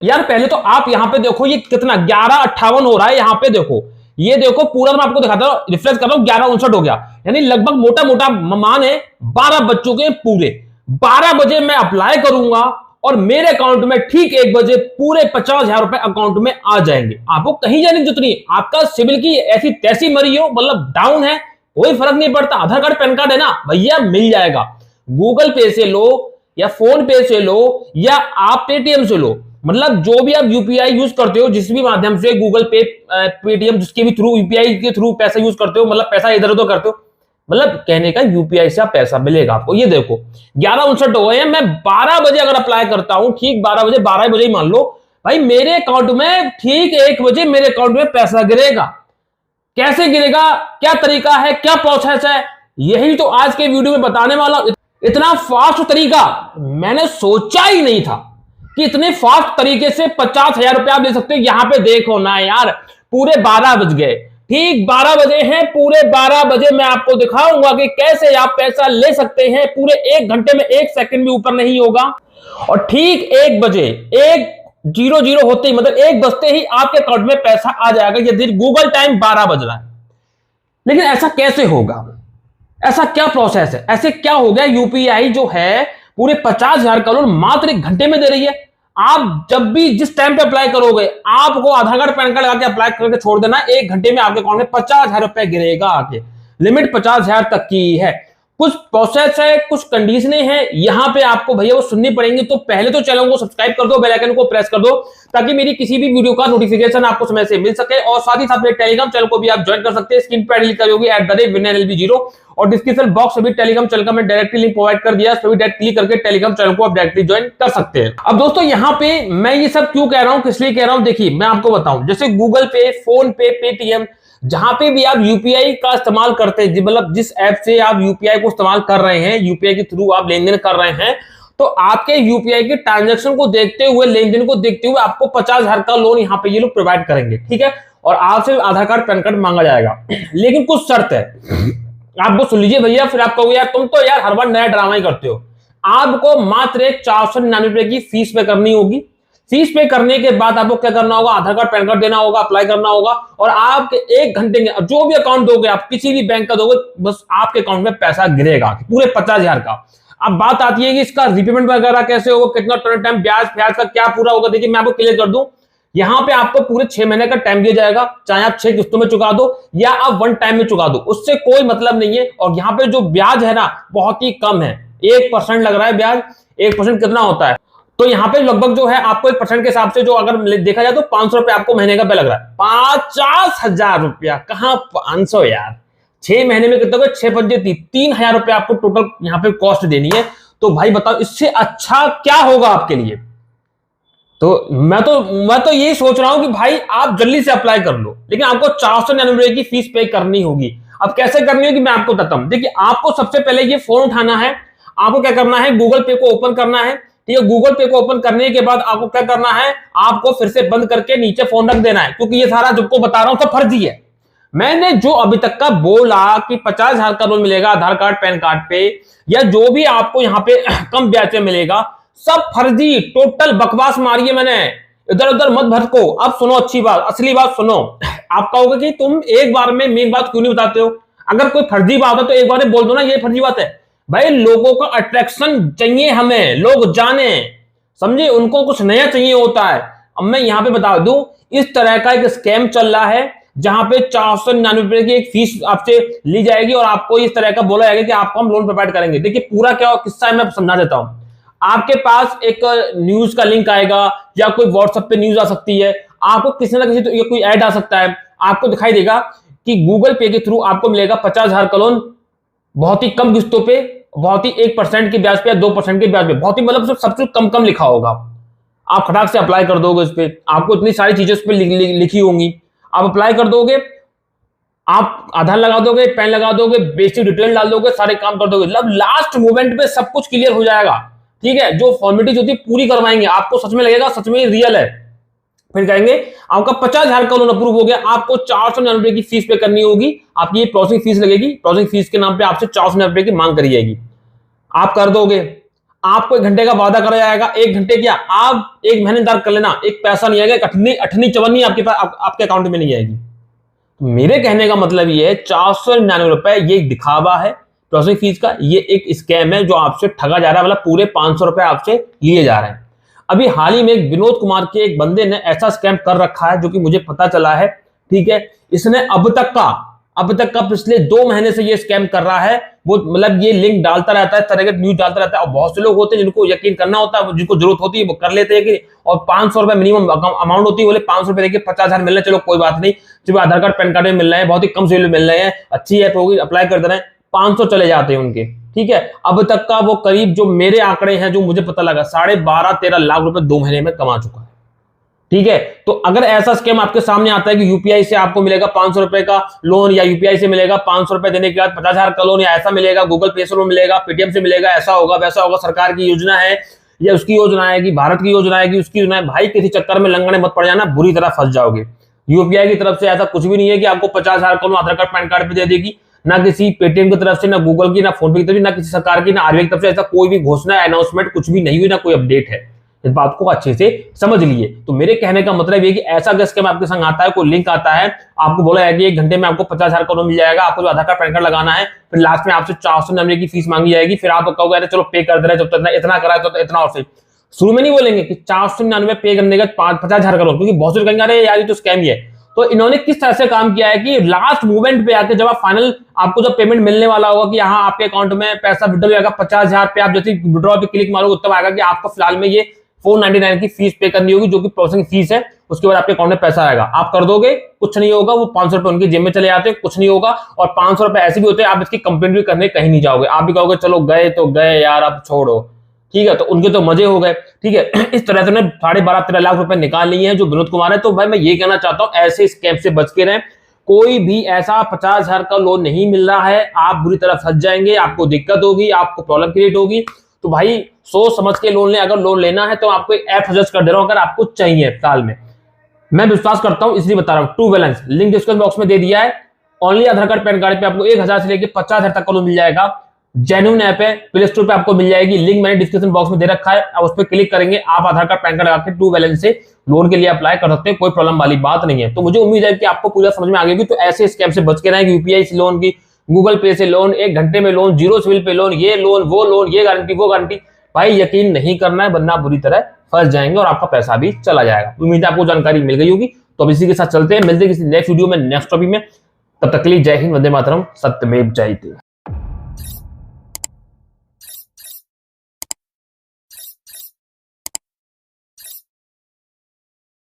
यार पहले तो आप यहाँ पे देखो ये कितना 11:58 हो रहा है। यहाँ पे देखो, ये देखो पूरा मैं आपको दिखाता हूँ, रिफ्रेश कर रहा हूँ, 11:59 हो गया। यानी लगभग मोटा मोटा मान है 12 बज चुके हैं पूरे। 12 बजे मैं अप्लाई करूंगा और मेरे अकाउंट में ठीक 1 बजे पूरे 50,000 रुपए अकाउंट में आ जाएंगे। आपको कहीं जाने की जरूरत नहीं, आपका सिविल की ऐसी तैसी मरी हो, मतलब डाउन है, कोई फर्क नहीं पड़ता। आधार कार्ड पैन कार्ड है ना भैया, मिल जाएगा। गूगल पे से लो या फोन पे से लो या आप पेटीएम से लो, मतलब जो भी आप यूपीआई यूज करते हो, जिस भी माध्यम से गूगल पे, पेटीएम, जिसके भी थ्रू यूपीआई के थ्रू पैसा यूज करते हो, मतलब पैसा इधर उधर करते हो, मतलब कहने का यूपीआई से आप पैसा मिलेगा आपको। ये देखो 11:59 हो गए हैं। मैं 12 बजे अगर अप्लाई करता हूं, ठीक 12 बजे, 12 बजे ही मान लो भाई, मेरे अकाउंट में ठीक 1 बजे मेरे अकाउंट में पैसा गिरेगा। कैसे गिरेगा, क्या तरीका है, क्या प्रोसेस है, यही तो आज के वीडियो में बताने वाला। इतना फास्ट तरीका मैंने सोचा ही नहीं था कि इतने फास्ट तरीके से 50,000 रुपए आप ले सकते हो। यहां पे देखो ना यार, पूरे 12 बज गए, ठीक 12 बजे हैं, पूरे 12 बजे मैं आपको दिखाऊंगा कि कैसे आप पैसा ले सकते हैं। पूरे 1 घंटे में 1 सेकंड भी ऊपर नहीं होगा। और ठीक 1 बजे 1:00 होते ही, मतलब 1 बजते ही आपके अकाउंट में पैसा आ जाएगा। यदि गूगल टाइम 12 बज रहा है। लेकिन ऐसा कैसे होगा, ऐसा क्या प्रोसेस है, ऐसे क्या हो गया यूपीआई जो है पूरे 50,000 का लोन मात्र 1 घंटे में दे रही है। आप जब भी जिस टाइम पे अप्लाई करोगे, आपको आधार कार्ड पैन कार्ड लगा के अप्लाई करके छोड़ देना, 1 घंटे में आपके अकाउंट में 50,000 रुपए गिरेगा आके। लिमिट 50,000 तक की है। कुछ प्रोसेस है, कुछ कंडीशनें हैं, यहां पे आपको भैया वो सुननी पड़ेंगी। तो पहले तो चैनल को सब्सक्राइब कर दो, बेल आइकन को प्रेस कर दो, ताकि मेरी किसी भी वीडियो का नोटिफिकेशन आपको समय से मिल सके। और साथ ही साथ मेरे टेलीग्राम चैनल को भी आप ज्वाइन कर सकते हैं। स्क्रीन पर लिखा होगी @winnerlb0, और डिस्क्रिप्शन बॉक्स में टेलीग्राम चैनल का मैं डायरेक्टली लिंक प्रोवाइड कर दिया, सभी डायरेक्ट क्लिक करके टेलीग्राम चैनल को आप डायरेक्टली ज्वाइन कर सकते हैं। अब दोस्तों यहाँ पे मैं ये सब क्यों कह रहा हूं, किस लिए कह रहा हूं, देखिए मैं आपको बताऊं। जैसे गूगल पे, फोन पे, पेटीएम, जहां पे भी आप यूपीआई का इस्तेमाल करते हैं, मतलब जिस ऐप से आप यूपीआई को इस्तेमाल कर रहे हैं, यूपीआई के थ्रू आप लेन देन कर रहे हैं, तो आपके यूपीआई के ट्रांजैक्शन को देखते हुए, लेन देन को देखते हुए आपको 50,000 का लोन यहाँ पे ये लोग प्रोवाइड करेंगे, ठीक है। और आपसे आधार कार्ड पैन कार्ड मांगा जाएगा। लेकिन कुछ शर्त है, आपको सुन लीजिए भैया, फिर आप कहोगे यार तुम तो यार हर बार नया ड्रामा ही करते हो। आपको मात्र 499 रुपए की फीस पे करनी होगी। फीस पे करने के बाद आपको क्या करना होगा, आधार कार्ड पैन कार्ड देना होगा, अप्लाई करना होगा, और आपके 1 घंटे में जो भी अकाउंट दोगे, आप किसी भी बैंक का दोगे, बस आपके अकाउंट में पैसा गिरेगा पूरे 50,000 का। अब बात आती है कि इसका रिपेमेंट वगैरह कैसे होगा, कितना टाइम, ब्याज फ्याज का क्या पूरा होगा। देखिए मैं आपको क्लियर कर दूं, यहां पे आपको पूरे 6 महीने का टाइम दिया जाएगा, चाहे आप 6 किस्तों में चुका दो या आप 1 टाइम में चुका दो, उससे कोई मतलब नहीं है। और यहाँ पे जो ब्याज है ना, बहुत ही कम है, 1% लग रहा है ब्याज। 1% कितना होता है, तो यहाँ पे लगभग जो है आपको 1% के हिसाब से जो अगर देखा जाए तो 500 रुपए आपको महीने का पे लग रहा है। 50,000 रुपया, कहां 500 यार, 6 महीने में कितना, 6 पंजे 3,000 रुपए आपको टोटल यहाँ पे कॉस्ट देनी है। तो भाई बताओ इससे अच्छा क्या होगा आपके लिए। तो मैं तो यही सोच रहा हूं कि भाई आप जल्दी से अप्लाई कर लो, लेकिन आपको 499 की फीस पे करनी होगी। अब कैसे करनी होगी मैं आपको बताता हूं। देखिए आपको सबसे पहले ये फोन उठाना है, आपको क्या करना है, गूगल पे को ओपन करना है, ठीक है। गूगल पे को ओपन करने के बाद आपको क्या करना है, आपको फिर से बंद करके नीचे फोन रख देना है, क्योंकि ये सारा जो बता रहा हूं सब फर्जी है। मैंने जो अभी तक का बोला कि 50,000 का लोन मिलेगा आधार कार्ड पैन कार्ड पे, या जो भी आपको यहाँ पे कम ब्याज पे मिलेगा, सब फर्जी, टोटल बकवास मारी है मैंने। इधर उधर मत भटको। अब सुनो अच्छी बात, असली बात सुनो। आप कहोगे कि तुम एक बार में मेन बात क्यों नहीं बताते हो, अगर कोई फर्जी बात है तो एक बार में बोल दो ना ये फर्जी बात है। भाई लोगों का अट्रैक्शन चाहिए हमें, लोग जाने समझे, उनको कुछ नया चाहिए होता है। अब मैं यहां पे बता दूं, इस तरह का एक स्कैम चल रहा है, जहां पे 499 रुपए की एक फीस आपसे ली जाएगी और आपको इस तरह का बोला जाएगा कि आपको हम लोन प्रोवाइड करेंगे। देखिए पूरा क्या किस्सा है मैं समझा देता हूं। आपके पास एक न्यूज का लिंक आएगा, या कोई व्हाट्सएप पे न्यूज आ सकती है, आपको किसी ना किसी तो कोई ऐड आ सकता है, आपको दिखाई देगा कि गूगल पे के थ्रू आपको मिलेगा 50,000 का लोन, बहुत ही कम किस्तों पे, बहुत ही 1% के ब्याज पे या 2% के ब्याज पे, बहुत ही मतलब सबसे कम कम लिखा होगा। आप खटाक से अप्लाई कर दोगे, उस पर आपको इतनी सारी चीजें उस पर लिखी होंगी, आप अप्लाई कर दोगे, आप आधार लगा दोगे, पैन लगा दोगे, बेसिक डिटेल डाल दोगे, सारे काम कर दोगे, मतलब लास्ट मोमेंट पे सब कुछ क्लियर हो जाएगा, ठीक है। जो फॉर्मेलिटीज होती है पूरी करवाएंगे, आपको सच में लगेगा सच में रियल है। फिर कहेंगे आपका 50,000 का लोन अप्रूव हो गया, आपको 499 की फीस पे करनी होगी, आपकी प्रोसेसिंग फीस लगेगी, प्रोसेसिंग फीस के नाम पे आपसे 499 की मांग करी जाएगी, आप कर दोगे। आपको 1 घंटे का वादा करा जाएगा, 1 घंटे क्या आप 1 महीने इंतजार कर लेना, एक पैसा नहीं आएगा, अठनी चवन्नी आपके पास आपके अकाउंट में नहीं आएगी। तो मेरे कहने का मतलब ये है 499 रुपए ये एक दिखावा है प्रोसेसिंग फीस का, ये एक स्कैम है जो आपसे ठगा जा रहा है, मतलब पूरे 500 रुपए आपसे लिए जा रहे हैं। अभी हाल ही में विनोद कुमार के एक बंदे ने ऐसा स्कैम कर रखा है जो कि मुझे पता चला है, ठीक है। इसने अब तक का पिछले 2 महीने से ये स्कैम कर रहा है। वो मतलब ये लिंक डालता रहता है, तरह के न्यूज डालता रहता है, और बहुत से लोग होते हैं जिनको यकीन करना होता है, जिनको जरूरत होती है वो कर लेते हैं कि, और 500 रुपए मिनिमम अमाउंट होती है, बोले 500 रुपए देखिए 50,000 मिल रहे, चलो कोई बात नहीं, सिर्फ आधार कार्ड पैन कार्ड में मिल रहे हैं, बहुत ही कम से मिल रहे हैं, अच्छी ऐप होगी, अप्लाई कर दे रहे हैं, 500 चले जाते हैं उनके, ठीक है। अब तक का वो करीब, जो मेरे आंकड़े हैं, जो मुझे पता लगा, 12.5-13 लाख रुपए 2 महीने में कमा चुका है, ठीक है। तो अगर ऐसा स्कैम आपके सामने आता है कि यूपीआई से आपको मिलेगा 500 रुपए का लोन, या यूपीआई से मिलेगा 500 रुपए देने के बाद 50,000 का लोन, या ऐसा मिलेगा, गूगल पे से लोन मिलेगा, पेटीएम से मिलेगा, ऐसा होगा वैसा होगा, सरकार की योजना है, या उसकी योजना आएगी, भारत की योजना आएगी, उसकी योजना है, भाई किसी चक्कर में लंगड़े मत पड़ जाना, बुरी तरह फंस जाओगे। यूपीआई की तरफ से ऐसा कुछ भी नहीं है कि आपको 50,000 का लोन आधार कार्ड पैन कार्ड पे दे देगी, ना किसी पेटीएम की तरफ से, ना गूगल की, ना फोन पे की तरफ से, ना किसी सरकार की, ना आरबीआई की तरफ से ऐसा कोई भी घोषणा, अनाउंसमेंट कुछ भी नहीं हुई, ना कोई अपडेट है। इस बात को अच्छे से समझ लिए। तो मेरे कहने का मतलब ये कि ऐसा अगर स्कैम आपके संग आता है, कोई लिंक आता है, आपको बोला है कि 1 घंटे में आपको 50,000 का लोन मिल जाएगा, आपको जो आधार कार्ड पैन कार्ड लगाना है, फिर लास्ट में आपसे 499 की फीस मांगी जाएगी, फिर आप कहोगे अरे चलो पे कर दे रहे, जब तक इतना करा तो इतना, और फिर शुरू में नहीं बोलेंगे कि 499 पे करने का 50,000 का लोन, क्योंकि बहुत से कहेंगे अरे यार ये तो स्कैम ही है। तो इन्होंने किस तरह से काम किया है कि लास्ट मोमेंट पे आके, जब आप फाइनल, आपको जब पेमेंट मिलने वाला होगा कि यहाँ आपके अकाउंट में पैसा विड्रॉ होगा 50,000 पे, आप जैसे विड्रॉ पे क्लिक मारोगे तब आएगा कि आपको फिलहाल में ये 499 की फीस पे करनी होगी, जो कि प्रोसेसिंग फीस है। उसके बाद आपके अकाउंट में पैसा आएगा, आप कर दोगे, कुछ नहीं होगा, वो 500 रुपए उनकी जेब में चले जाते हैं, कुछ नहीं होगा। और 500 रुपए ऐसे भी होते हैं, आप इसकी कंप्लेंट भी करने कहीं नहीं जाओगे, आप भी कहोगे चलो गए तो गए यार, अब छोड़ो, ठीक है। तो उनके तो मजे हो गए, ठीक है। इस तरह से 12.5-13 लाख रुपए निकाल लिए हैं जो विनोद कुमार है। तो भाई मैं ये कहना चाहता हूं, ऐसे स्कैम से बच के रहें। कोई भी ऐसा 50,000 का लोन नहीं मिल रहा है, आप बुरी तरह फंस जाएंगे, आपको दिक्कत होगी, आपको प्रॉब्लम क्रिएट होगी। तो भाई सोच समझ के लोन लें। अगर लोन लेना है तो आपको ऐप सजेस्ट कर दे रहा हूं, अगर आपको चाहिए साल में, मैं विश्वास करता हूं इसलिए बता रहा हूं। True balance link description box में दे दिया है। ओनली आधार कार्ड पैन कार्ड पे आपको 1,000 से लेकर 50,000 तक का लोन मिल जाएगा। जेन्युइन ऐप है, प्ले स्टोर पे आपको मिल जाएगी, लिंक मैंने डिस्क्रिप्शन बॉक्स में दे रखा है, आप उस पर क्लिक करेंगे, आप आधार कार्ड पैन कार्ड लगा के ट्रू बैलेंस से लोन के लिए अप्लाई कर सकते हैं, कोई प्रॉब्लम वाली बात नहीं है। तो मुझे उम्मीद है कि आपको पूरा समझ में आ गई। तो ऐसे स्कैम से बच के रहें, यूपीआई से लोन की, गूगल पे से लोन, 1 घंटे में लोन, जीरो सिविल पे लोन, ये लोन, वो लोन, ये गारंटी, वो गारंटी, भाई यकीन नहीं करना है, वरना बुरी तरह फंस जाएंगे और आपका पैसा भी चला जाएगा। उम्मीद है आपको जानकारी मिल गई होगी। तो अब इसी के साथ चलते हैं, मिलते हैं किसी नेक्स्ट वीडियो में, नेक्स्ट टॉपिक में। तब तक के लिए जय हिंद, वंदे मातरम, सत्यमेव जयते।